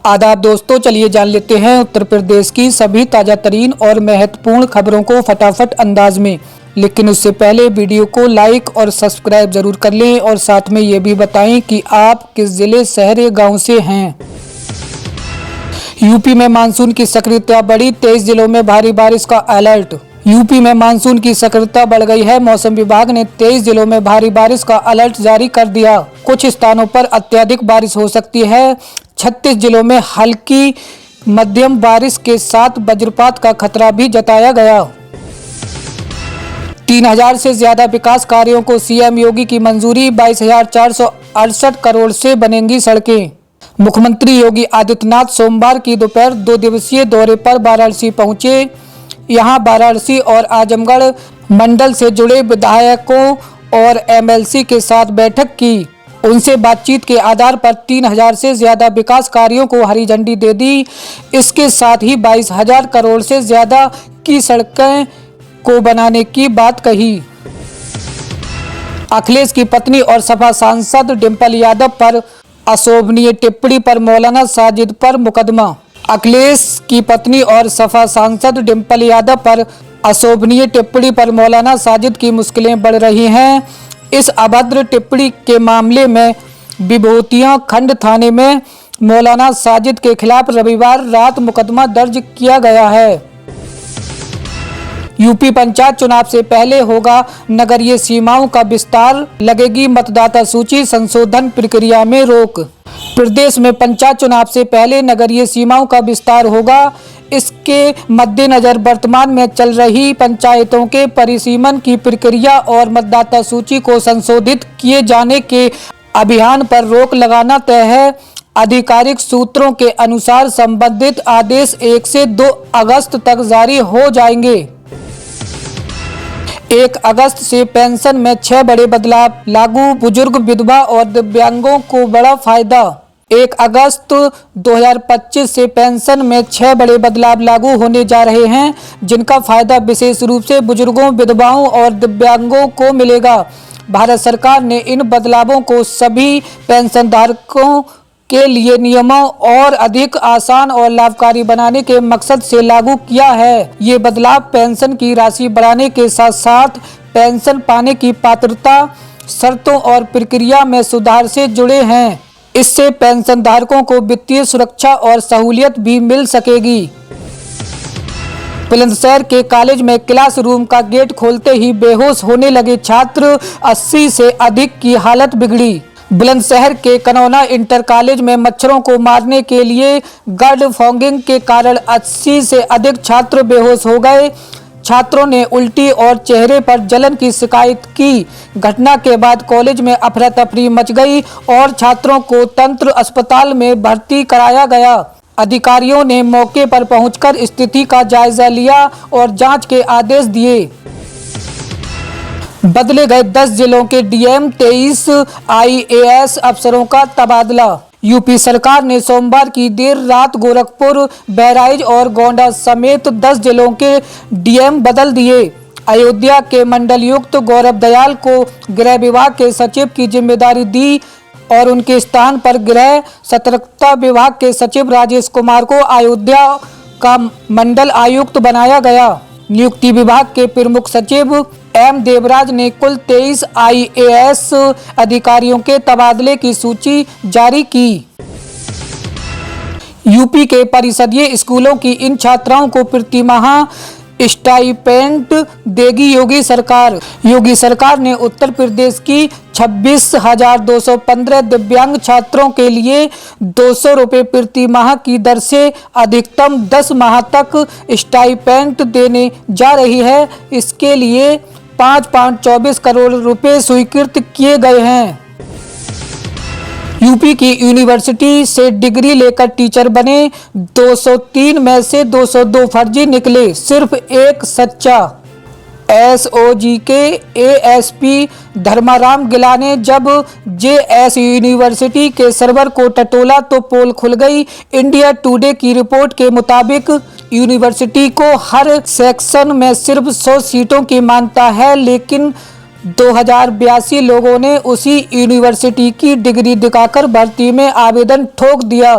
आदाब दोस्तों, चलिए जान लेते हैं उत्तर प्रदेश की सभी ताज़ा तरीन और महत्वपूर्ण खबरों को फटाफट अंदाज में। लेकिन उससे पहले वीडियो को लाइक और सब्सक्राइब जरूर कर लें और साथ में ये भी बताएं कि आप किस जिले, शहर या गांव से हैं। यूपी में मानसून की सक्रियता बढ़ी, 23 जिलों में भारी बारिश का अलर्ट। यूपी में मानसून की सक्रियता बढ़ गई है। मौसम विभाग ने 23 जिलों में भारी बारिश का अलर्ट जारी कर दिया। कुछ स्थानों पर अत्यधिक बारिश हो सकती है। 36 जिलों में हल्की मध्यम बारिश के साथ वज्रपात का खतरा भी जताया गया। 3000 से ज्यादा विकास कार्यों को सीएम योगी की मंजूरी, 22,468 करोड़ से बनेंगी सड़कें। मुख्यमंत्री योगी आदित्यनाथ सोमवार की दोपहर 2 दिवसीय दौरे पर वाराणसी पहुंचे। यहां वाराणसी और आजमगढ़ मंडल से जुड़े विधायकों और एमएलसी के साथ बैठक की। उनसे बातचीत के आधार पर 3000 से ज्यादा विकास कार्यों को हरी झंडी दे दी। इसके साथ ही 22,000 करोड़ से ज्यादा की सड़कें को बनाने की बात कही। अखिलेश की पत्नी और सपा सांसद डिंपल यादव पर अशोभनीय टिप्पणी पर मौलाना साजिद पर मुकदमा। अखिलेश की पत्नी और सपा सांसद डिंपल यादव पर अशोभनीय टिप्पणी पर मौलाना साजिद की मुश्किलें बढ़ रही हैं। इस अभद्र टिप्पणी के मामले में विभूतिया खंड थाने में मौलाना साजिद के खिलाफ रविवार रात मुकदमा दर्ज किया गया है। यूपी पंचायत चुनाव से पहले होगा नगरीय सीमाओं का विस्तार, लगेगी मतदाता सूची संशोधन प्रक्रिया में रोक। प्रदेश में पंचायत चुनाव से पहले नगरीय सीमाओं का विस्तार होगा। इसके मद्देनजर वर्तमान में चल रही पंचायतों के परिसीमन की प्रक्रिया और मतदाता सूची को संशोधित किए जाने के अभियान पर रोक लगाना तय है। आधिकारिक सूत्रों के अनुसार संबंधित आदेश 1 से 2 अगस्त तक जारी हो जाएंगे। 1 अगस्त से पेंशन में 6 बड़े बदलाव लागू, बुजुर्ग, विधवा और दिव्यांगों को बड़ा फायदा। 1 अगस्त 2025 से पेंशन में 6 बड़े बदलाव लागू होने जा रहे हैं, जिनका फायदा विशेष रूप से बुजुर्गों, विधवाओं और दिव्यांगों को मिलेगा। भारत सरकार ने इन बदलावों को सभी पेंशनधारकों के लिए नियमों और अधिक आसान और लाभकारी बनाने के मकसद से लागू किया है। ये बदलाव पेंशन की राशि बढ़ाने के साथ साथ पेंशन पाने की पात्रता, शर्तों और प्रक्रिया में सुधार से जुड़े हैं। इससे पेंशनधारकों को वित्तीय सुरक्षा और सहूलियत भी मिल सकेगी। बुलंदशहर के कॉलेज में क्लासरूम का गेट खोलते ही बेहोश होने लगे छात्र, 80 से अधिक की हालत बिगड़ी। बुलंदशहर के कनौना इंटर कॉलेज में मच्छरों को मारने के लिए गार्ड फॉगिंग के कारण 80 से अधिक छात्र बेहोश हो गए। छात्रों ने उल्टी और चेहरे पर जलन की शिकायत की। घटना के बाद कॉलेज में अफरा तफरी मच गई और छात्रों को तंत्र अस्पताल में भर्ती कराया गया। अधिकारियों ने मौके पर पहुंचकर स्थिति का जायजा लिया और जांच के आदेश दिए। बदले गए 10 जिलों के डीएम, 23 आईएएस अफसरों का तबादला। यूपी सरकार ने सोमवार की देर रात गोरखपुर, बहराइच और गोंडा समेत 10 जिलों के डीएम बदल दिए। अयोध्या के मंडलायुक्त गौरव दयाल को गृह विभाग के सचिव की जिम्मेदारी दी और उनके स्थान पर गृह सतर्कता विभाग के सचिव राजेश कुमार को अयोध्या का मंडल आयुक्त बनाया गया। नियुक्ति विभाग के प्रमुख सचिव एम देवराज ने कुल 23 आईएएस अधिकारियों के तबादले की सूची जारी की। यूपी के परिषदीय स्कूलों की इन छात्राओं को प्रतिमाह स्टाइपेंड देगी योगी सरकार। योगी सरकार ने उत्तर प्रदेश की 26,215 दिव्यांग छात्रों के लिए 200 रुपये प्रति माह की दर से अधिकतम 10 माह तक स्टाइपेंड देने जा रही है। इसके लिए 5.24 करोड़ रुपए स्वीकृत किए गए हैं। यूपी की यूनिवर्सिटी से डिग्री लेकर टीचर बने 203 में से 202 फर्जी निकले, सिर्फ एक सच्चा। एसओजी के एएसपी धर्माराम गिला ने जब जेएस यूनिवर्सिटी के सर्वर को टटोला तो पोल खुल गई। इंडिया टुडे की रिपोर्ट के मुताबिक यूनिवर्सिटी को हर सेक्शन में सिर्फ 100 सीटों की मान्यता है, लेकिन 2082 लोगों ने उसी यूनिवर्सिटी की डिग्री दिखाकर भर्ती में आवेदन ठोक दिया।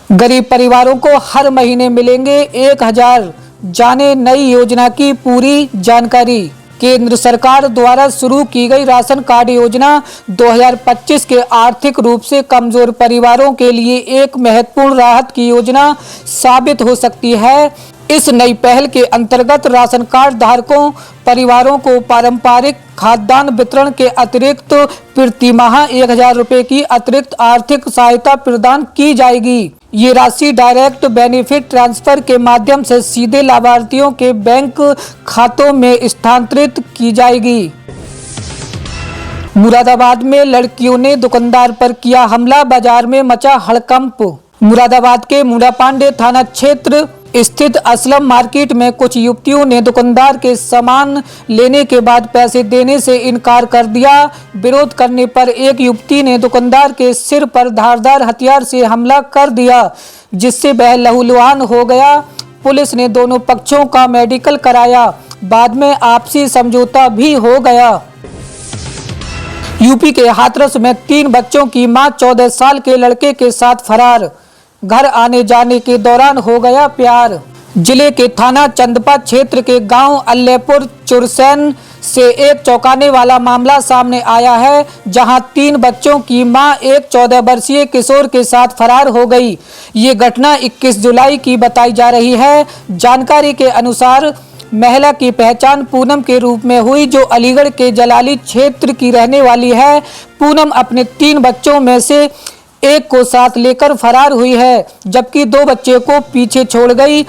गरीब परिवारों को हर महीने मिलेंगे 1000। जाने नई योजना की पूरी जानकारी। केंद्र सरकार द्वारा शुरू की गई राशन कार्ड योजना 2025 के आर्थिक रूप से कमजोर परिवारों के लिए एक महत्वपूर्ण राहत की योजना साबित हो सकती है। इस नई पहल के अंतर्गत राशन कार्ड धारकों परिवारों को पारंपरिक खाद्यान्न वितरण के अतिरिक्त प्रति माह 1000 रुपए की अतिरिक्त आर्थिक सहायता प्रदान की जाएगी। ये राशि डायरेक्ट बेनिफिट ट्रांसफर के माध्यम से सीधे लाभार्थियों के बैंक खातों में स्थानांतरित की जाएगी। मुरादाबाद में लड़कियों ने दुकानदार पर किया हमला, बाजार में मचा हड़कंप। मुरादाबाद के मुरापांडे थाना क्षेत्र स्थित असलम मार्केट में कुछ युवतियों ने दुकानदार के सामान लेने के बाद पैसे देने से इनकार कर दिया। विरोध करने पर एक युवती ने दुकानदार के सिर पर धारदार हथियार से हमला कर दिया, जिससे वह लहूलुहान हो गया। पुलिस ने दोनों पक्षों का मेडिकल कराया, बाद में आपसी समझौता भी हो गया। यूपी के हाथरस में 3 बच्चों की मां 14 साल के लड़के के साथ फरार। घर आने जाने के दौरान हो गया प्यार। जिले के थाना चंदपा क्षेत्र के गांव अल्लेपुर चुरसैन से एक चौंकाने वाला मामला सामने आया है, जहां 3 बच्चों की मां एक 14 वर्षीय किशोर के साथ फरार हो गई। ये घटना 21 जुलाई की बताई जा रही है। जानकारी के अनुसार महिला की पहचान पूनम के रूप में हुई, जो अलीगढ़ के जलाली क्षेत्र की रहने वाली है। पूनम अपने 3 बच्चों में से एक को साथ लेकर फरार हुई है, जबकि 2 बच्चे को पीछे छोड़ गई।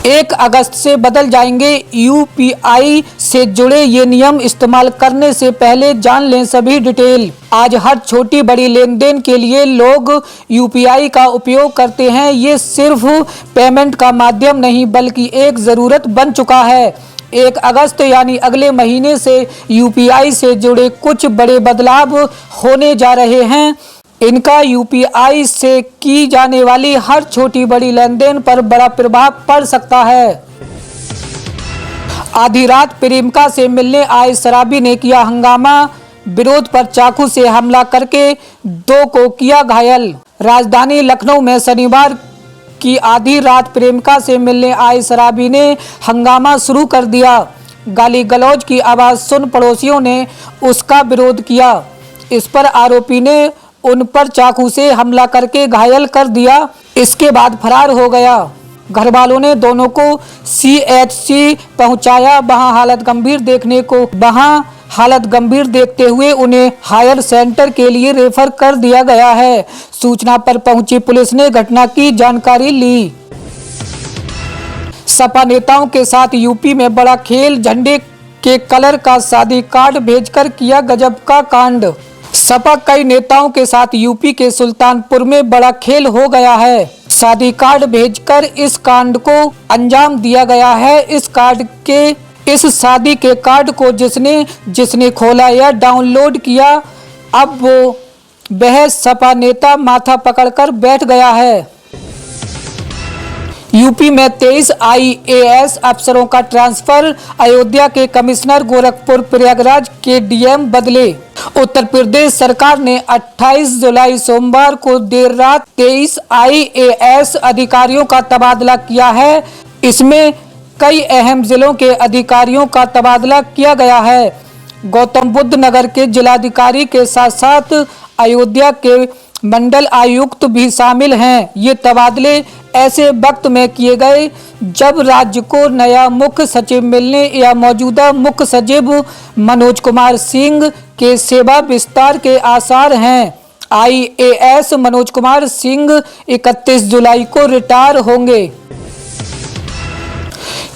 1 अगस्त से बदल जाएंगे यूपीआई से जुड़े ये नियम। इस्तेमाल करने से पहले जान लें सभी डिटेल। आज हर छोटी बड़ी लेन देन के लिए लोग यूपीआई का उपयोग करते हैं। ये सिर्फ पेमेंट का माध्यम नहीं, बल्कि एक ज़रूरत बन चुका है। 1 अगस्त यानी अगले महीने से यूपीआई से जुड़े कुछ बड़े बदलाव होने जा रहे हैं। इनका यूपीआई से की जाने वाली हर छोटी बड़ी लेनदेन पर बड़ा प्रभाव पड़ सकता है। आधी रात प्रेमिका से मिलने आए शराबी ने किया हंगामा, विरोध पर चाकू से हमला करके 2 को किया घायल। राजधानी लखनऊ में शनिवार की आधी रात प्रेमिका से मिलने आए शराबी ने हंगामा शुरू कर दिया। गाली गलौज की आवाज़ सुन पड़ोसियों ने उसका विरोध किया। इस पर आरोपी ने उन पर चाकू से हमला करके घायल कर दिया। इसके बाद फरार हो गया। घर वालों ने दोनों को सीएचसी पहुंचाया। वहां हालत गंभीर देखते हुए उन्हें हायर सेंटर के लिए रेफर कर दिया गया है। सूचना पर पहुंची पुलिस ने घटना की जानकारी ली। सपा नेताओं के साथ यूपी में बड़ा खेल, झंडे के कलर का शादी कार्ड भेजकर किया गजब का कांड। सपा कई नेताओं के साथ यूपी के सुल्तानपुर में बड़ा खेल हो गया है। शादी कार्ड भेजकर इस कांड को अंजाम दिया गया है। इस शादी के कार्ड को जिसने खोला या डाउनलोड किया, अब वह सपा नेता माथा पकड़कर बैठ गया है। यूपी में 23 आईएएस अफसरों का ट्रांसफर। अयोध्या के कमिश्नर, गोरखपुर प्रयागराज के डीएम बदले। उत्तर प्रदेश सरकार ने 28 जुलाई सोमवार को देर रात 23 आईएएस अधिकारियों का तबादला किया है। इसमें कई अहम जिलों के अधिकारियों का तबादला किया गया है। गौतम बुद्ध नगर के जिलाधिकारी के साथ साथ अयोध्या के मंडल आयुक्त भी शामिल हैं। ये तबादले ऐसे वक्त में किए गए जब राज्य को नया मुख्य सचिव मिलने या मौजूदा मुख्य सचिव मनोज कुमार सिंह के सेवा विस्तार के आसार हैं। आईएएस मनोज कुमार सिंह 31 जुलाई को रिटायर होंगे।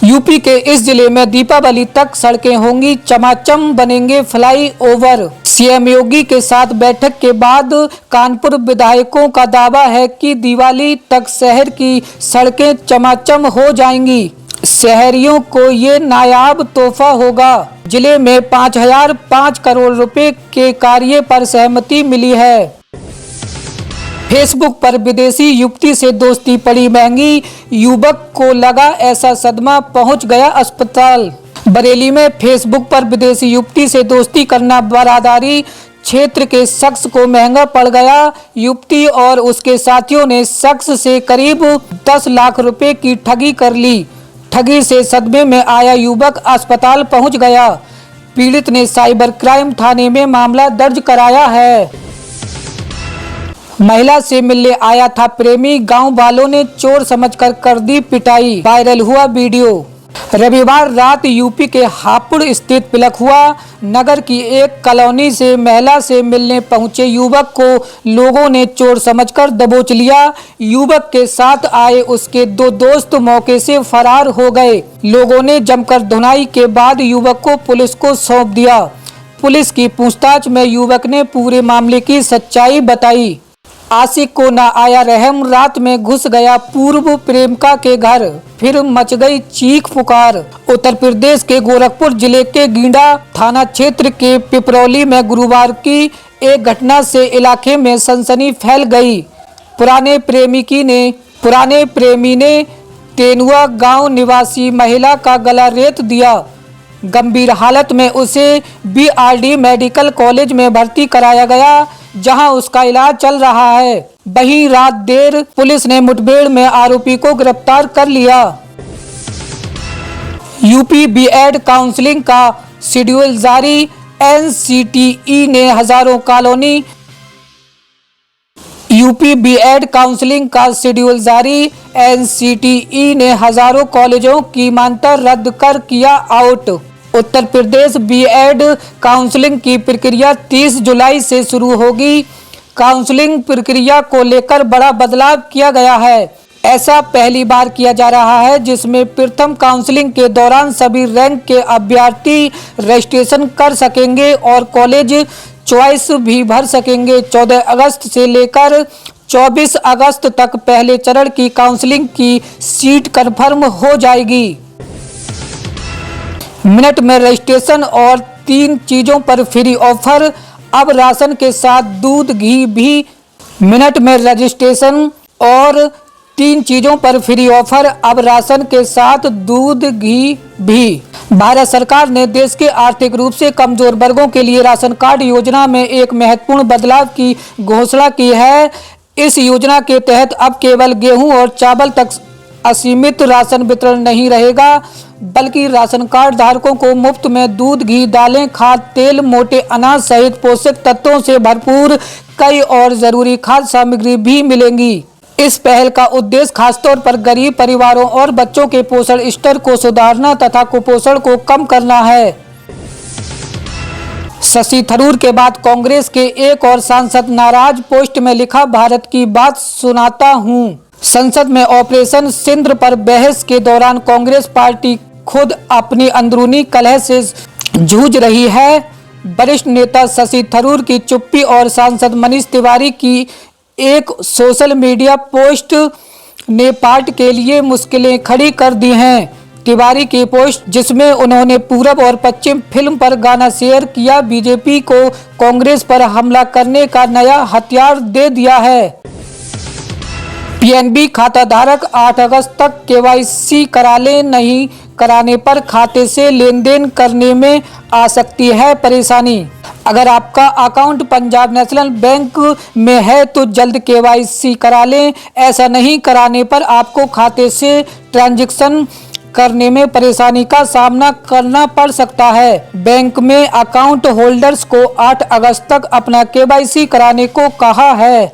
यूपी के इस जिले में दीपावली तक सड़कें होंगी चमाचम, बनेंगे फ्लाईओवर। सीएम योगी के साथ बैठक के बाद कानपुर विधायकों का दावा है कि दिवाली तक शहर की सड़कें चमाचम हो जाएंगी। शहरियों को ये नायाब तोहफा होगा। जिले में 5005 करोड़ रुपए के कार्य पर सहमति मिली है। फेसबुक पर विदेशी युवती से दोस्ती पड़ी महंगी, युवक को लगा ऐसा सदमा, पहुंच गया अस्पताल। बरेली में फेसबुक पर विदेशी युवती से दोस्ती करना बरादारी क्षेत्र के शख्स को महंगा पड़ गया। युवती और उसके साथियों ने शख्स से करीब 10 लाख रुपए की ठगी कर ली। ठगी से सदमे में आया युवक अस्पताल पहुंच गया। पीड़ित ने साइबर क्राइम थाने में मामला दर्ज कराया है। महिला से मिलने आया था प्रेमी, गांव वालों ने चोर समझकर कर दी पिटाई। वायरल हुआ वीडियो। रविवार रात यूपी के हापुड़ स्थित पिलखुआ नगर की एक कॉलोनी से महिला से मिलने पहुंचे युवक को लोगों ने चोर समझकर दबोच लिया। युवक के साथ आए उसके 2 दोस्त मौके से फरार हो गए। लोगों ने जमकर धुनाई के बाद युवक को पुलिस को सौंप दिया। पुलिस की पूछताछ में युवक ने पूरे मामले की सच्चाई बताई। आशिक को न आया रहम, रात में घुस गया पूर्व प्रेमिका के घर, फिर मच गई चीख पुकार। उत्तर प्रदेश के गोरखपुर जिले के गींडा थाना क्षेत्र के पिपरौली में गुरुवार की एक घटना से इलाके में सनसनी फैल गई। पुराने प्रेमी ने तेनुआ गांव निवासी महिला का गला रेत दिया। गंभीर हालत में उसे बीआरडी मेडिकल कॉलेज में भर्ती कराया गया, जहां उसका इलाज चल रहा है। वहीं रात देर पुलिस ने मुठभेड़ में आरोपी को गिरफ्तार कर लिया। यूपी बीएड काउंसलिंग का शेड्यूल जारी, एनसीटीई ने हजारों कॉलोनी। यूपी बीएड काउंसलिंग का शेड्यूल जारी, एनसीटीई ने हजारों कॉलेजों की मान्यता रद्द कर किया out. Uttar Pradesh BEd counselling की प्रक्रिया 30 जुलाई से शुरू होगी। काउंसलिंग प्रक्रिया को लेकर बड़ा बदलाव किया गया है। ऐसा पहली बार किया जा रहा है, जिसमें प्रथम काउंसलिंग के दौरान सभी रैंक के अभ्यर्थी रजिस्ट्रेशन कर सकेंगे और कॉलेज चॉइस भी भर सकेंगे। 14 अगस्त से लेकर 24 अगस्त तक पहले चरण की काउंसलिंग की सीट कंफर्म हो जाएगी। मिनट में रजिस्ट्रेशन और 3 चीजों पर फ्री ऑफर, अब राशन के साथ दूध घी भी। मिनट में रजिस्ट्रेशन और 3 चीजों पर फ्री ऑफर, अब राशन के साथ दूध घी भी। भारत सरकार ने देश के आर्थिक रूप से कमजोर वर्गों के लिए राशन कार्ड योजना में एक महत्वपूर्ण बदलाव की घोषणा की है। इस योजना के तहत अब केवल गेहूं और चावल तक असीमित राशन वितरण नहीं रहेगा, बल्कि राशन कार्ड धारकों को मुफ्त में दूध, घी, दालें, खाद्य तेल, मोटे अनाज सहित पोषक तत्वों से भरपूर कई और जरूरी खाद्य सामग्री भी मिलेंगी। इस पहल का उद्देश्य खासतौर पर गरीब परिवारों और बच्चों के पोषण स्तर को सुधारना तथा कुपोषण को कम करना है। शशि थरूर के बाद कांग्रेस के एक और सांसद नाराज, पोस्ट में लिखा, भारत की बात सुनाता हूं। संसद में ऑपरेशन सिंदूर पर बहस के दौरान कांग्रेस पार्टी खुद अपनी अंदरूनी कलह से जूझ रही है। वरिष्ठ नेता शशि थरूर की चुप्पी और सांसद मनीष तिवारी की एक सोशल मीडिया पोस्ट ने पार्टी के लिए मुश्किलें खड़ी कर दी हैं। तिवारी की पोस्ट, जिसमें उन्होंने पूरब और पश्चिम फिल्म पर गाना शेयर किया, बीजेपी को कांग्रेस पर हमला करने का नया हथियार दे दिया है। पीएनबी खाता धारक 8 अगस्त तक केवाईसी करा ले, नहीं कराने पर खाते से लेन देन करने में आ सकती है परेशानी। अगर आपका अकाउंट पंजाब नेशनल बैंक में है तो जल्द केवाईसी करा लें। ऐसा नहीं कराने पर आपको खाते से ट्रांजैक्शन करने में परेशानी का सामना करना पड़ सकता है। बैंक में अकाउंट होल्डर्स को 8 अगस्त तक अपना केवाईसी कराने को कहा है।